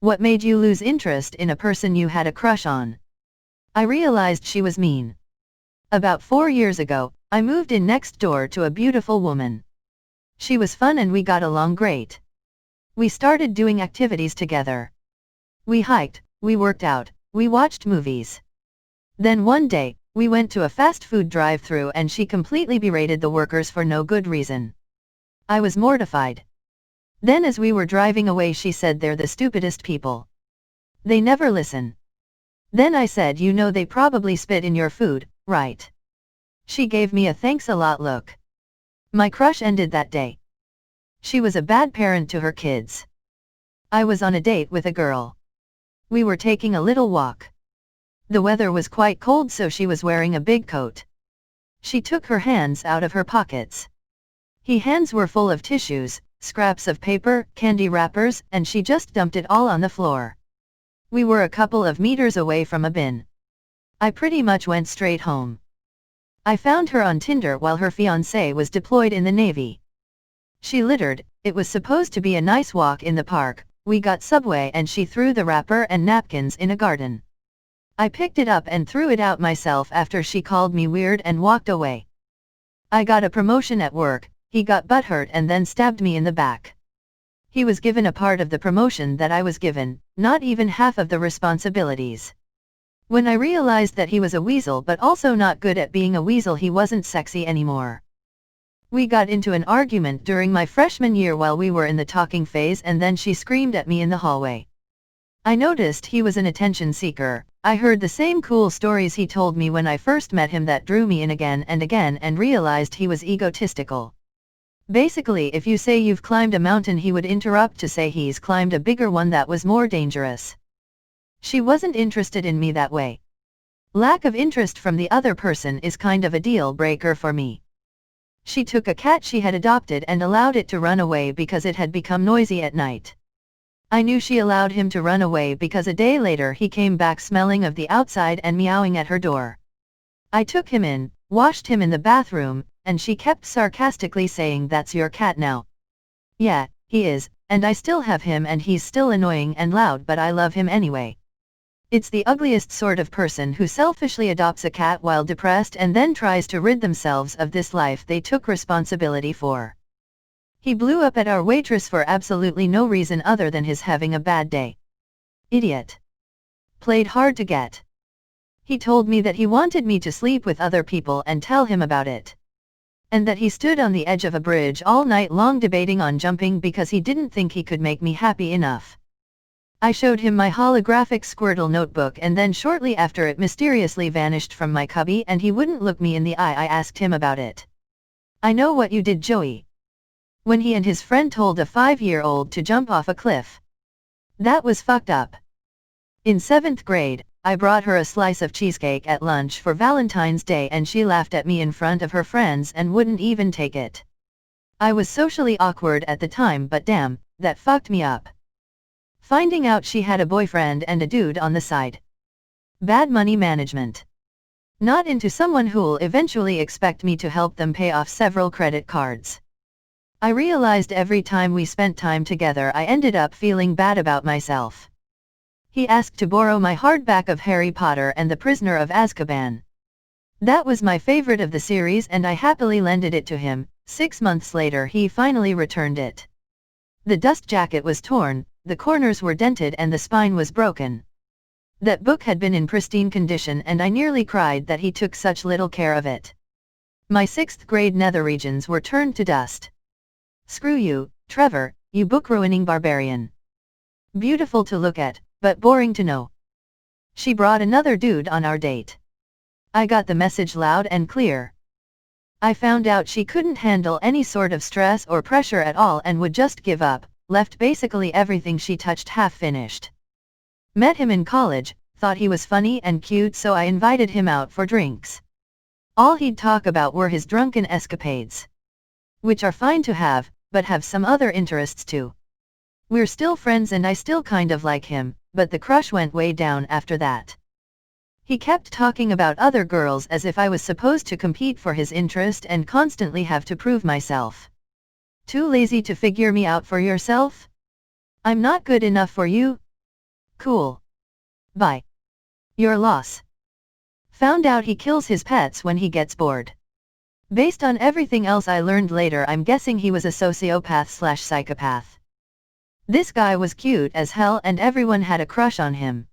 What made you lose interest in a person you had a crush on? I realized she was mean. About 4 years ago, I moved in next door to a beautiful woman. She was fun and we got along great. We started doing activities together. We hiked, we worked out, we watched movies. Then one day, we went to a fast food drive-thru and she completely berated the workers for no good reason. I was mortified. Then as we were driving away she said they're the stupidest people. They never listen. Then I said, you know they probably spit in your food, right? She gave me a thanks a lot look. My crush ended that day. She was a bad parent to her kids. I was on a date with a girl. We were taking a little walk. The weather was quite cold so she was wearing a big coat. She took her hands out of her pockets. Her hands were full of tissues, scraps of paper, candy wrappers, and she just dumped it all on the floor. We were a couple of meters away from a bin. I pretty much went straight home. I found her on Tinder while her fiancé was deployed in the Navy. She littered. It was supposed to be a nice walk in the park. We got Subway and she threw the wrapper and napkins in a garden. I picked it up and threw it out myself after she called me weird and walked away. I got a promotion at work. He got butthurt and then stabbed me in the back. He was given a part of the promotion that I was given, not even half of the responsibilities. When I realized that he was a weasel but also not good at being a weasel, he wasn't sexy anymore. We got into an argument during my freshman year while we were in the talking phase and then she screamed at me in the hallway. I noticed he was an attention seeker. I heard the same cool stories he told me when I first met him that drew me in again and realized he was egotistical. Basically, if you say you've climbed a mountain, he would interrupt to say he's climbed a bigger one that was more dangerous. She wasn't interested in me that way. Lack of interest from the other person is kind of a deal breaker for me. She took a cat she had adopted and allowed it to run away because it had become noisy at night. I knew she allowed him to run away because a day later he came back smelling of the outside and meowing at her door. I took him in, washed him in the bathroom, and she kept sarcastically saying, "That's your cat now." Yeah, he is, and I still have him and he's still annoying and loud, but I love him anyway. It's the ugliest sort of person who selfishly adopts a cat while depressed and then tries to rid themselves of this life they took responsibility for. He blew up at our waitress for absolutely no reason other than his having a bad day. Idiot. Played hard to get. He told me that he wanted me to sleep with other people and tell him about it. And that he stood on the edge of a bridge all night long debating on jumping because he didn't think he could make me happy enough. I showed him my holographic Squirtle notebook and then shortly after it mysteriously vanished from my cubby and he wouldn't look me in the eye. I asked him about it. "I know what you did, Joey." When he and his friend told a 5-year-old to jump off a cliff. That was fucked up. In 7th grade, I brought her a slice of cheesecake at lunch for Valentine's Day and she laughed at me in front of her friends and wouldn't even take it. I was socially awkward at the time, but damn, that fucked me up. Finding out she had a boyfriend and a dude on the side. Bad money management. Not into someone who'll eventually expect me to help them pay off several credit cards. I realized every time we spent time together I ended up feeling bad about myself. He asked to borrow my hardback of Harry Potter and the Prisoner of Azkaban. That was my favorite of the series and I happily lended it to him. 6 months later he finally returned it. The dust jacket was torn, the corners were dented and the spine was broken. That book had been in pristine condition and I nearly cried that he took such little care of it. My 6th grade nether regions were turned to dust. Screw you, Trevor, you book-ruining barbarian. Beautiful to look at, but boring to know. She brought another dude on our date. I got the message loud and clear. I found out she couldn't handle any sort of stress or pressure at all and would just give up, left basically everything she touched half-finished. Met him in college, thought he was funny and cute, so I invited him out for drinks. All he'd talk about were his drunken escapades. Which are fine to have, but have some other interests too. We're still friends and I still kind of like him, but the crush went way down after that. He kept talking about other girls as if I was supposed to compete for his interest and constantly have to prove myself. Too lazy to figure me out for yourself? I'm not good enough for you? Cool. Bye. Your loss. Found out he kills his pets when he gets bored. Based on everything else I learned later, I'm guessing he was a sociopath/psychopath. This guy was cute as hell and everyone had a crush on him.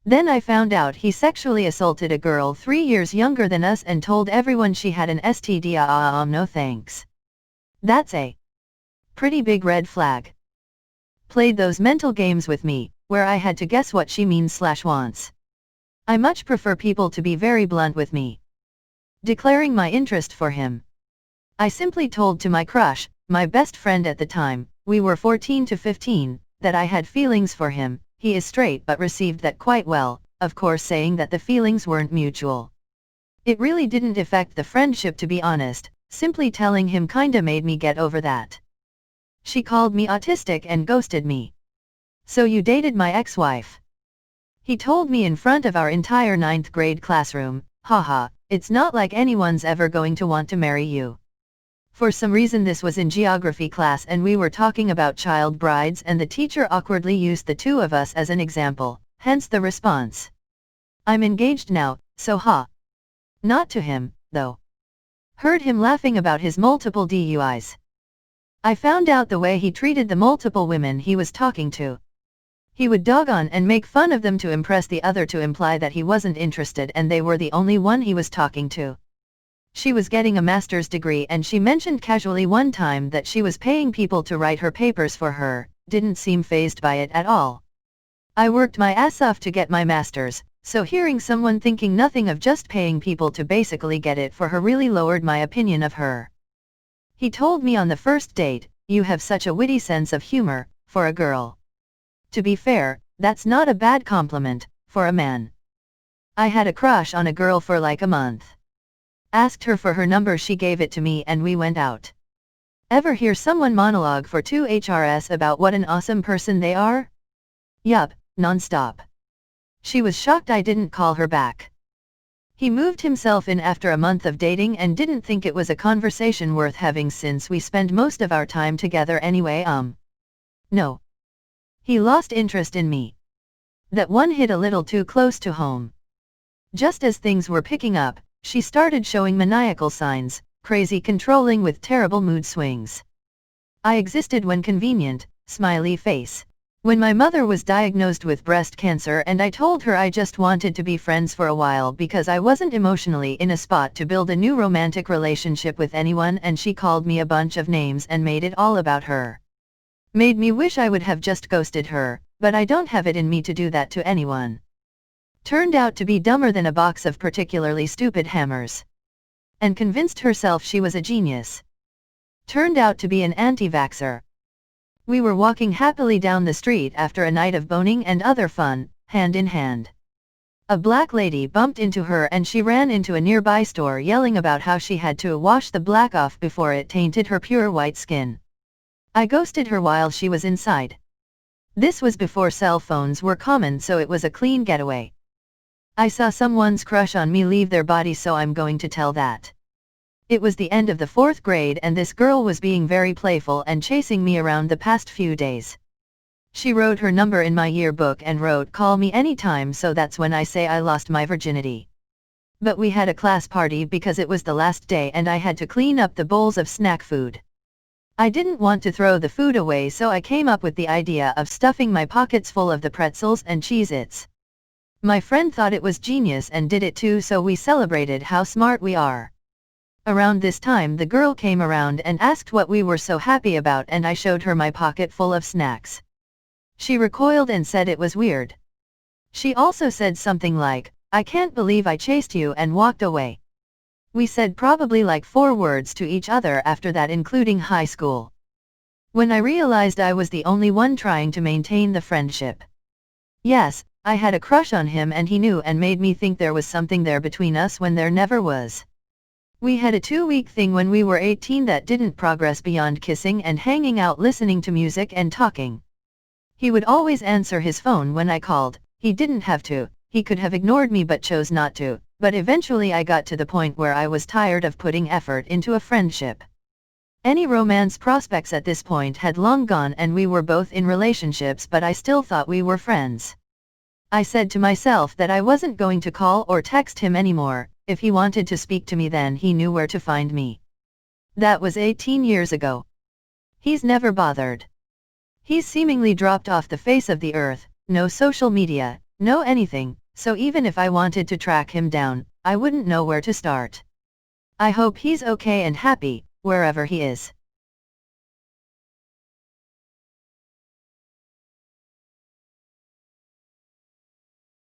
Then I found out he sexually assaulted a girl 3 years younger than us and told everyone she had an STD. No thanks. That's a pretty big red flag. Played those mental games with me, where I had to guess what she means/wants. I much prefer people to be very blunt with me. Declaring my interest for him. I simply told to my crush, my best friend at the time, we were 14 to 15, that I had feelings for him. He is straight but received that quite well, of course saying that the feelings weren't mutual. It really didn't affect the friendship, to be honest, simply telling him kinda made me get over that. She called me autistic and ghosted me. So you dated my ex-wife? He told me in front of our entire 9th grade classroom, haha, it's not like anyone's ever going to want to marry you. For some reason this was in geography class and we were talking about child brides and the teacher awkwardly used the two of us as an example, hence the response. I'm engaged now, so ha. Not to him, though. Heard him laughing about his multiple DUIs. I found out the way he treated the multiple women he was talking to. He would dog on and make fun of them to impress the other, to imply that he wasn't interested and they were the only one he was talking to. She was getting a master's degree and she mentioned casually one time that she was paying people to write her papers for her, didn't seem fazed by it at all. I worked my ass off to get my master's, so hearing someone thinking nothing of just paying people to basically get it for her really lowered my opinion of her. He told me on the first date, you have such a witty sense of humor, for a girl. To be fair, that's not a bad compliment, for a man. I had a crush on a girl for like a month. Asked her for her number, she gave it to me and we went out. Ever hear someone monologue for 2 HRS about what an awesome person they are? Yup, non-stop. She was shocked I didn't call her back. He moved himself in after a month of dating and didn't think it was a conversation worth having since we spend most of our time together anyway. No. He lost interest in me. That one hit a little too close to home. Just as things were picking up, she started showing maniacal signs, crazy controlling with terrible mood swings. I existed when convenient, smiley face. When my mother was diagnosed with breast cancer and I told her I just wanted to be friends for a while because I wasn't emotionally in a spot to build a new romantic relationship with anyone, and she called me a bunch of names and made it all about her. Made me wish I would have just ghosted her, but I don't have it in me to do that to anyone. Turned out to be dumber than a box of particularly stupid hammers. And convinced herself she was a genius. Turned out to be an anti-vaxxer. We were walking happily down the street after a night of boning and other fun, hand in hand. A black lady bumped into her and she ran into a nearby store yelling about how she had to wash the black off before it tainted her pure white skin. I ghosted her while she was inside. This was before cell phones were common, so it was a clean getaway. I saw someone's crush on me leave their body, so I'm going to tell that. It was the end of the 4th grade and this girl was being very playful and chasing me around the past few days. She wrote her number in my yearbook and wrote call me anytime, so that's when I say I lost my virginity. But we had a class party because it was the last day and I had to clean up the bowls of snack food. I didn't want to throw the food away, so I came up with the idea of stuffing my pockets full of the pretzels and Cheez-Its. My friend thought it was genius and did it too, so we celebrated how smart we are. Around this time the girl came around and asked what we were so happy about, and I showed her my pocket full of snacks. She recoiled and said it was weird. She also said something like, I can't believe I chased you, and walked away. We said probably like 4 words to each other after that, including high school. When I realized I was the only one trying to maintain the friendship. Yes, I had a crush on him and he knew and made me think there was something there between us when there never was. We had a 2-week thing when we were 18 that didn't progress beyond kissing and hanging out, listening to music and talking. He would always answer his phone when I called. He didn't have to, he could have ignored me but chose not to, but eventually I got to the point where I was tired of putting effort into a friendship. Any romance prospects at this point had long gone and we were both in relationships, but I still thought we were friends. I said to myself that I wasn't going to call or text him anymore. If he wanted to speak to me, then he knew where to find me. That was 18 years ago. He's never bothered. He's seemingly dropped off the face of the earth, no social media, no anything, so even if I wanted to track him down, I wouldn't know where to start. I hope he's okay and happy, wherever he is.